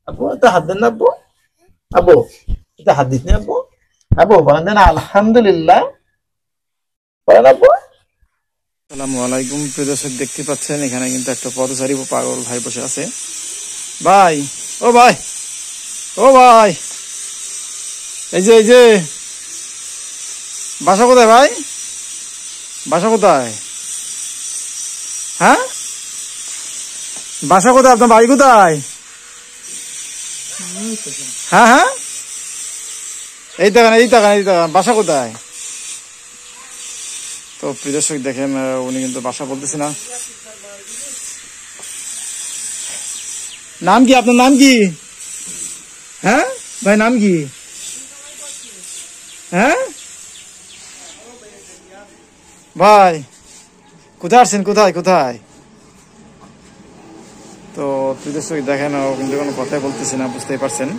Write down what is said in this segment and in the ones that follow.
আব্বু এটা হাত দেন না আব্বু। আব্বু এটা হাত দিস না আব্বু। আব্বু বলেন দেন আলহামদুলিল্লাহ, বলেন আব্বু। আসসালামু আলাইকুম প্রিয় দর্শক, দেখতে পাচ্ছেন এখানে কিন্তু একটা পথচারী পাগল ভাই বসে আছে। ভাই, ও ভাই, ও ভাই, এই যে বাসা কোথায় ভাই? বাসা কোথায়? হ্যাঁ, বাসা কোথায়? আপনার বাড়ি কোথায়? হ্যাঁ হ্যাঁ, এই দেখেন এই দেখেন এই দেখেন, বাসা কোথায়? তো প্রিয় দর্শক দেখেন, উনি কিন্তু বাসা বলতেছে না। নাম কি আপনার? নাম কি? হ্যাঁ ভাই, নাম কি? হ্যাঁ ভাই, কোথায় আসছেন? কোথায় কোথায়? তো প্রিয় দর্শক দেখেন, ও কিন্তু কোনো কথাই বলতেছে না, বুঝতেই পারছেন।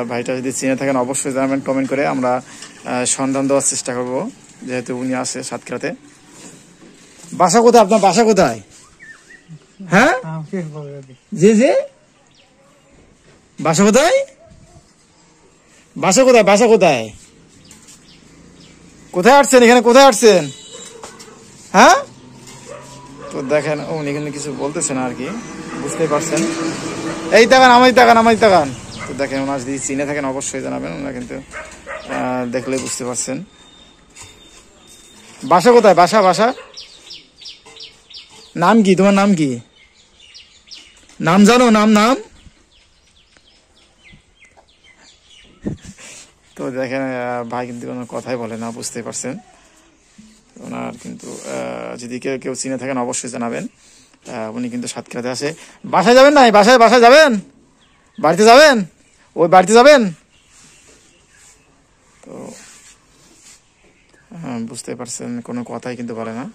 ভাইটা যদি চিনে থাকেন অবশ্যই জানাবেন কমেন্ট করে, আমরা সন্ধান দেওয়ার চেষ্টা করব, যেহেতু উনি আসে সাতক্ষীরাতে। বাসা কোথায় আপনার? বাসা কোথায়? হ্যাঁ জি জি, বাসা কোথায়? বাসা কোথায়? বাসা কোথায়? কোথায় আসছেন? এখানে কোথায় আসছেন? হ্যাঁ, তো দেখেন উনি কিন্তু কিছু বলতেছে না আর কি, বুঝতেই পারছেন। এই তাকান, আমায় তাকান, আমায় তাকান। তো দেখেন, ওনার যদি চিনে থাকেন অবশ্যই জানাবেন, ওনারা কিন্তু দেখলে বুঝতে পারছেন। বাসা কোথায়? বাসা বাসা নাম কি? তোমার নাম কি? নাম জানো? নাম নাম তো দেখেন, ভাই কিন্তু কোনো কথাই বলে না, বুঝতেই পারছেন। ওনার কিন্তু যদি কেউ কেউ চিনে থাকেন অবশ্যই জানাবেন। উনি কিন্তু সাতক্ষীরাতে আসে। বাসায় যাবেন? নাই বাসায়? বাসায় যাবেন? বাড়িতে যাবেন? ওই বাড়িতে যাবেন? তো বুঝতে পারছেন, কোনো কথাই কিন্তু বলে না,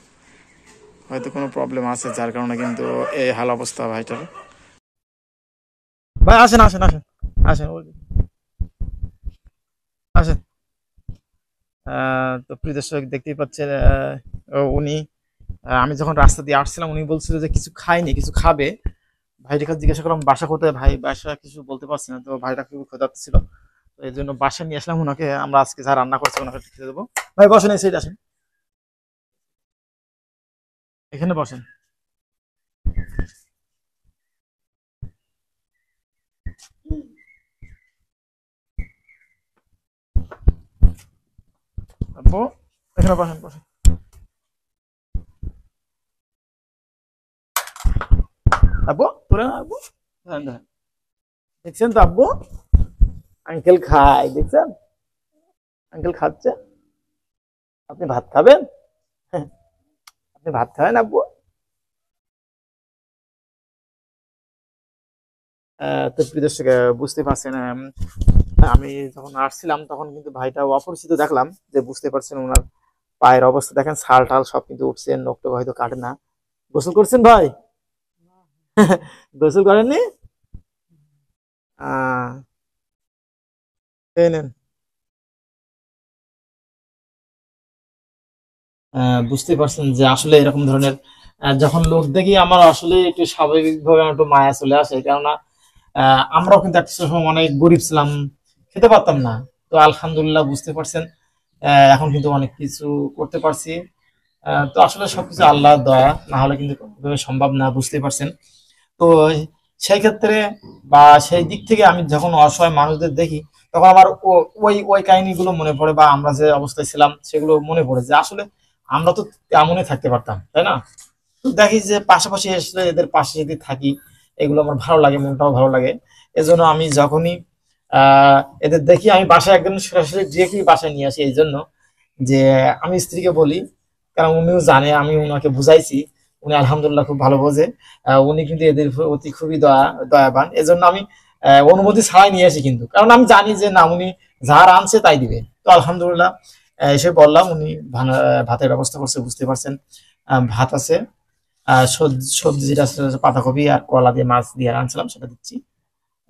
হয়তো কোনো প্রবলেম আছে যার কারণে কিন্তু এই হাল অবস্থা ভাইটার। ভাই আসেন আসেন আসেন আসেন আসেন। তো প্রিয় দর্শক দেখতেই পাচ্ছেন, উনি আমি যখন রাস্তা দিয়ে আসছিলাম উনি বলছিল যে কিছু খায়নি, কিছু খাবে। ভাইটার কাছে জিজ্ঞাসা করলাম বাসা কোথায়, ভাই বাসা কিছু বলতে পারছি না। তো ভাইটা খুবই ক্ষুধার্ত ছিল, তো এই জন্য বাসা নিয়ে আসলাম ওনাকে। আমরা আজকে যা রান্না করছি ওনাকে খেতে দেবো। ভাই বসেন, এই সাইড আসেন, এখানে বসেন। আব্বু এখানে বসেন, বসেন। আব্বু তোরা আব্বু, ধরেন ধরেন, দেখছেন তো আব্বু, আঙ্কেল খায়, দেখছেন আঙ্কেল খাচ্ছে। আপনি ভাত খাবেন? আপনি ভাত খাবেন আব্বু? তো প্রিয় দর্শক বুঝতে পারছেন, আমি যখন আসছিলাম তখন কিন্তু ভাইটা অপরিচিত দেখলাম, যে বুঝতে পারছেন ওনার পায়ের অবস্থা দেখেন, ছাল টাল সব কিন্তু উঠছে, নখটা হয়তো কাটে না। গোসল করছেন ভাই? গোসল করেননি? আহ এই নেন। বুঝতে পারছেন যে আসলে এরকম ধরনের যখন লোক দেখি আমার আসলে একটু স্বাভাবিকভাবে আমার একটু মায়া চলে আসে, কেননা আমরাও কিন্তু একটা সময় অনেক গরিব ছিলাম, খেতে পারতাম না। তো আলহামদুলিল্লাহ বুঝতে পারছেন, এখন কিন্তু অনেক কিছু করতে পারছি। তো আসলে সবকিছু আল্লাহর দয়া, না হলে কিন্তু কোনোভাবে সম্ভব না, বুঝতে পারছেন। তো সেই ক্ষেত্রে বা সেই দিক থেকে আমি যখন অসহায় মানুষদের দেখি তখন আমার ওই ওই কাহিনীগুলো মনে পড়ে, বা আমরা যে অবস্থায় ছিলাম সেগুলো মনে পড়ে, যে আসলে আমরা তো তেমনই থাকতে পারতাম, তাই না? তো দেখি যে পাশাপাশি আসলে এদের পাশে যদি থাকি, এগুলো আমার ভালো লাগে, মনটাও ভালো লাগে। এজন্য আমি যখনই এদের দেখি আমি বাসায় একদম সরাসরি ডিরেক্টলি বাসায় নিয়ে আসি, এই জন্য যে আমি স্ত্রীকে বলি, কারণ উনিও জানে, আমি ওনাকে বুঝাইছি, উনি আলহামদুলিল্লাহ খুব ভালো বোঝে। উনি কিন্তু এদের প্রতি খুবই দয়াবান, এজন্য আমি অনুমতি ছাড়াই নিয়ে আসি, কিন্তু কারণ আমি জানি যে না, উনি যা আনছে তাই দিবে। তো আলহামদুলিল্লাহ এসে বললাম, উনি ভাতের ব্যবস্থা করছে, বুঝতে পারছেন। ভাত আছে, সবজি যেটা আছে সেটা হচ্ছে পাতাকপি আর কলা দিয়ে মাছ দিয়ে আনছিলাম, সেটা দিচ্ছি।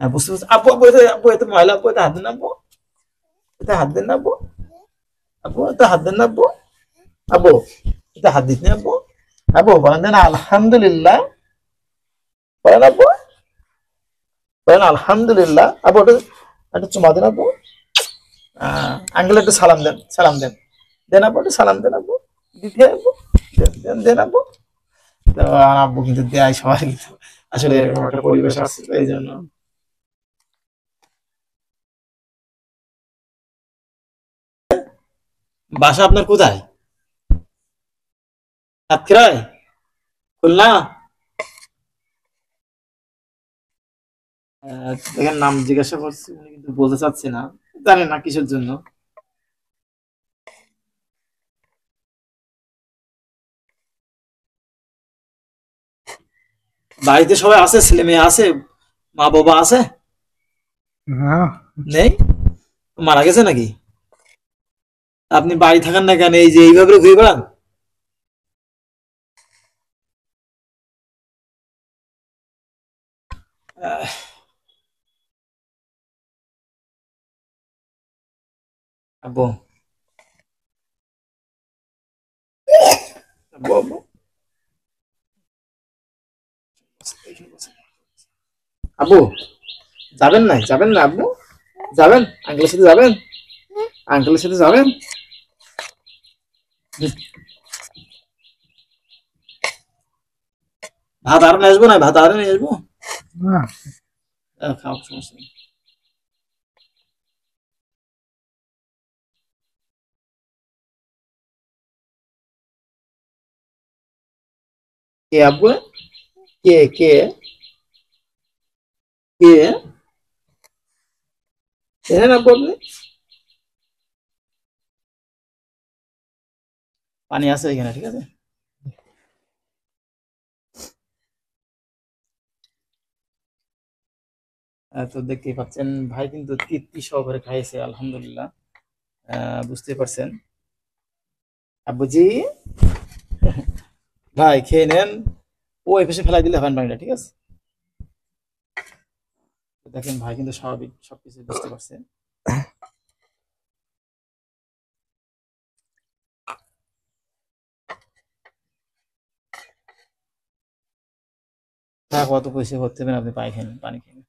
বুঝতে পারছি। আপু আপু আপু এত ময়লা, আপু এতে হাত দেন না আপু, এতে হাত দেন না আপু। আপু এতে হাত দেন না আপু। আবু এটা হাত দিস না আব্বু। আব্বু বলেন দেন আলহামদুলিল্লাহ, বলেন আব্বু, আলহামদুলিল্লাহ। আবু একটা চুমা দেন আপু। আঙ্কেল একটু সালাম দেন, সালাম দেন, দেন আপু, একটু সালাম দেন আপু, দিদি আপু, দেন দেন দেন আপু। তো আমার আব্বু কিন্তু দেয় সবাই, কিন্তু আসলে এরকম একটা পরিবেশ আছে, তো এই জন্য। বাসা আপনার কোথায়? সাতক্ষীরায়? খুলনা? দেখেন নাম জিজ্ঞাসা করছি, উনি কিন্তু বলতে চাচ্ছি না, জানি না কিসের জন্য। বাড়িতে সবাই আছে, ছেলে মেয়ে আছে, মা বাবা আছে? না, নেই? মারা গেছে নাকি? আপনি বাড়ি থাকেন না কেন, এই যে এইভাবে ঘুরে বেড়ান? আহ, আব্বু, আব্বু, আব্বু, আব্বু, যাবেন না, যাবেন না আব্বু? যাবেন আঙ্কেলের সাথে যাবেন? আঙ্কেলের সাথে যাবেন? ভাত আর নিয়ে আসবো না, ভাত আর নিয়ে আসবো? না, খাও, সমস্যা নেই। কে আব্বু? কে কে কে চেনেন আব্বু আপনি? পানি আছে এখানে, ঠিক আছে। তো দেখতেই পাচ্ছেন ভাই কিন্তু তৃপ্তি সহকারে খাইছে, আলহামদুলিল্লাহ। বুঝতে পারছেন আব্বুজি? ভাই খেয়ে নেন, ও এই পাশে ফেলাই দিলে হবেন পানিটা, ঠিক আছে। তো দেখেন ভাই কিন্তু স্বাভাবিক সবকিছু বুঝতে পারছে। কত পয়সা করতে হবে, আপনি পানি খেয়ে নেন, পানি খেয়ে নেন।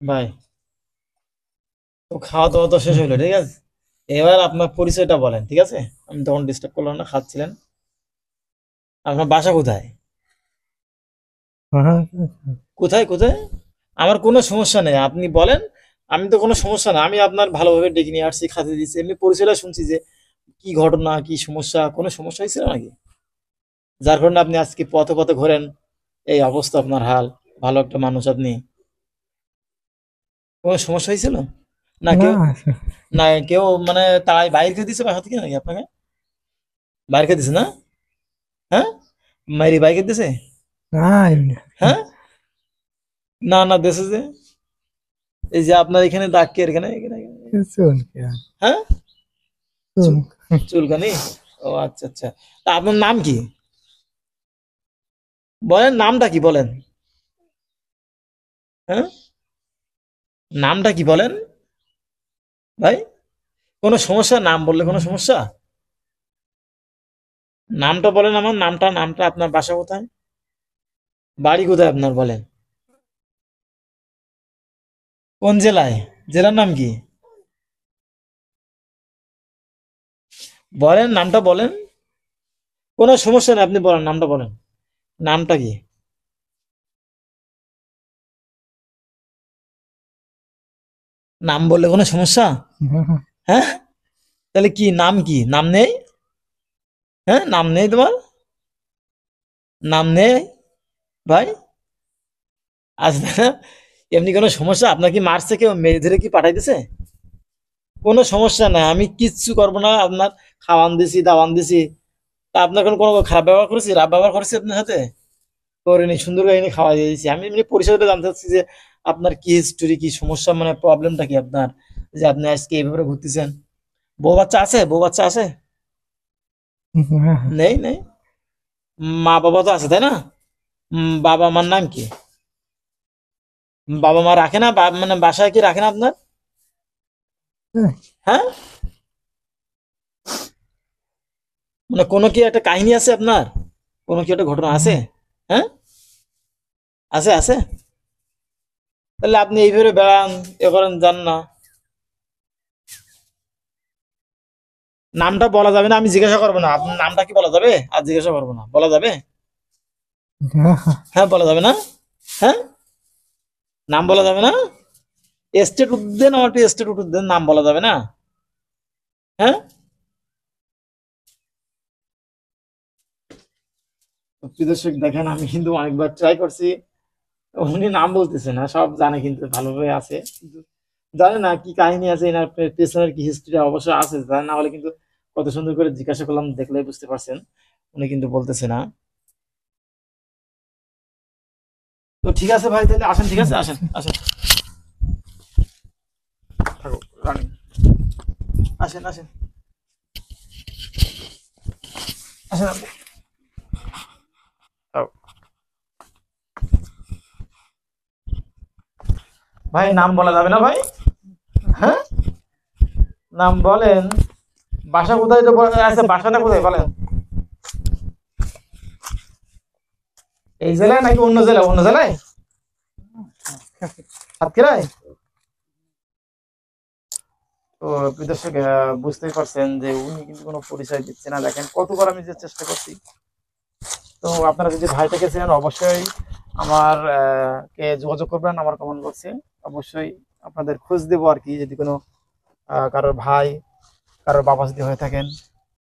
ভাই তো খাওয়া দাওয়া তো শেষ হইলো, ঠিক আছে। এবার আপনার পরিচয়টা বলেন, ঠিক আছে। আমি তখন ডিস্টার্ব করলাম না, খাচ্ছিলেন। আপনার বাসা কোথায়? কোথায় কোথায়? আমার কোনো সমস্যা নেই, আপনি বলেন। আমি তো কোনো সমস্যা না, আমি আপনার ভালোভাবে ডেকে নিয়ে আসছি, খাতে দিচ্ছি, এমনি পরিচয়টা শুনছি যে কি ঘটনা, কি সমস্যা, কোনো সমস্যা হয়েছিল নাকি, যার কারণে আপনি আজকে পথে পথে ঘোরেন, এই অবস্থা আপনার হাল। ভালো একটা মানুষ আপনি, কোনো সমস্যা হয়েছিল না না, কেউ? না কেউ মানে তাই বাইরে খেয়ে দিছে বাসা থেকে নাকি আপনাকে? বাইরে খেয়ে দিছে না? হ্যাঁ, মাইরি বাইকে দিছে? নাই, হ্যাঁ, না না দেশে যে, এই যে আপনার এখানে দাগ কে, এখানে এখানে এখানে। চুলকে, হ্যাঁ, চুল, চু- চুলকানি? ও আচ্ছা আচ্ছা। তা আপনার নাম কি? বলেন নামটা কি বলেন। হ্যাঁ, নামটা কি বলেন ভাই? কোনো সমস্যা, নাম বললে কোনো সমস্যা? নামটা বলেন, আমার নামটা, নামটা আপনার বাসা কোথায়, বাড়ি কোথায় আপনার বলেন? কোন জেলায়? জেলার নাম কি বলেন, নামটা বলেন। কোনো সমস্যা নেই, আপনি বলেন নামটা বলেন। নামটা কি? নাম বললে কোনো সমস্যা? হ্যাঁ, তাহলে কি নাম, কি নাম নেই? হ্যাঁ, নাম নেই তোমার? নাম নেই ভাই? আচ্ছা না, এমনি কোনো সমস্যা? আপনার কি মারছে কেউ, মেরে ধরে কি পাঠাইতেছে? কোনো সমস্যা নাই, আমি কিচ্ছু করবো না আপনার। খাওয়ান দিছি, দাওয়ান দিছি। তা আপনার কোনো কোনো খারাপ ব্যবহার করেছি, রাব ব্যবহার করেছি আপনার সাথে? করিনি, সুন্দর করে খাওয়া দিয়ে দিয়েছি। আমি এমনি পরিচয়টা জানতে চাচ্ছি যে আপনার কি হিস্টোরি, কি সমস্যা, মানে প্রবলেমটা কি আপনার, যে আপনি আজকে এইভাবে ঘুরতেছেন। বউ বাচ্চা আছে? বউ বাচ্চা আছে? নেই নেই? মা বাবা তো আছে তাই না? বাবা মার নাম কি? বাবা মা রাখে না, মানে বাসায় কি রাখে না আপনার? হ্যাঁ, মানে কোনো কি একটা কাহিনী আছে আপনার, কোনো কি একটা ঘটনা আছে? হ্যাঁ, আছে আছে। তাহলে আপনি এইভাবে বেড়ান, এ করেন, যান না। নামটা বলা যাবে না, আমি জিজ্ঞাসা করবো না আপনার নামটা কি, বলা যাবে? আর জিজ্ঞাসা করবো না, বলা যাবে? হ্যাঁ, বলা যাবে না? হ্যাঁ, নাম বলা যাবে না? এস্টেট উদ্যান, আমার একটু এস্টেট উদ্যান নাম বলা যাবে না? হ্যাঁ, প্রিয় দর্শক দেখেন, আমি কিন্তু অনেকবার ট্রাই করছি, উনি নাম বলতেছে না, সব জানে কিন্তু ভালোভাবে আছে, কিন্তু জানে না কি কাহিনী আছে এনার পেছনের, কি হিস্ট্রি অবশ্য আছে, জানে না হলে কিন্তু কত সুন্দর করে জিজ্ঞাসা করলাম, দেখলেই বুঝতে পারছেন। উনি কিন্তু বলতেছে না। তো ঠিক আছে ভাই, তাহলে আসেন, ঠিক আছে, আসেন আসেন, থাকো, রানী, আসেন আসেন আসেন আপু। থাকো। ভাই নাম বলা যাবে না ভাই? হ্যাঁ, নাম বলেন। বাসা কোথায় তো আচ্ছা, বাসাটা কোথায় বলেন? এই জেলায় নাকি অন্য জেলায়? অন্য জেলায়, সাতক্ষীরায়। তো প্রিয় দর্শক, বুঝতেই পারছেন যে উনি কিন্তু কোনো পরিচয় দিচ্ছে না। দেখেন কতবার আমি যে চেষ্টা করছি। তো আপনারা যদি ভাইটাকে চেনেন, অবশ্যই আমার কে যোগাযোগ করবেন আমার কমেন্ট বক্সে। অবশ্যই আপনাদের খোঁজ দেবো আর কি, যদি কোনো কারোর ভাই, কারোর বাবা যদি হয়ে থাকেন।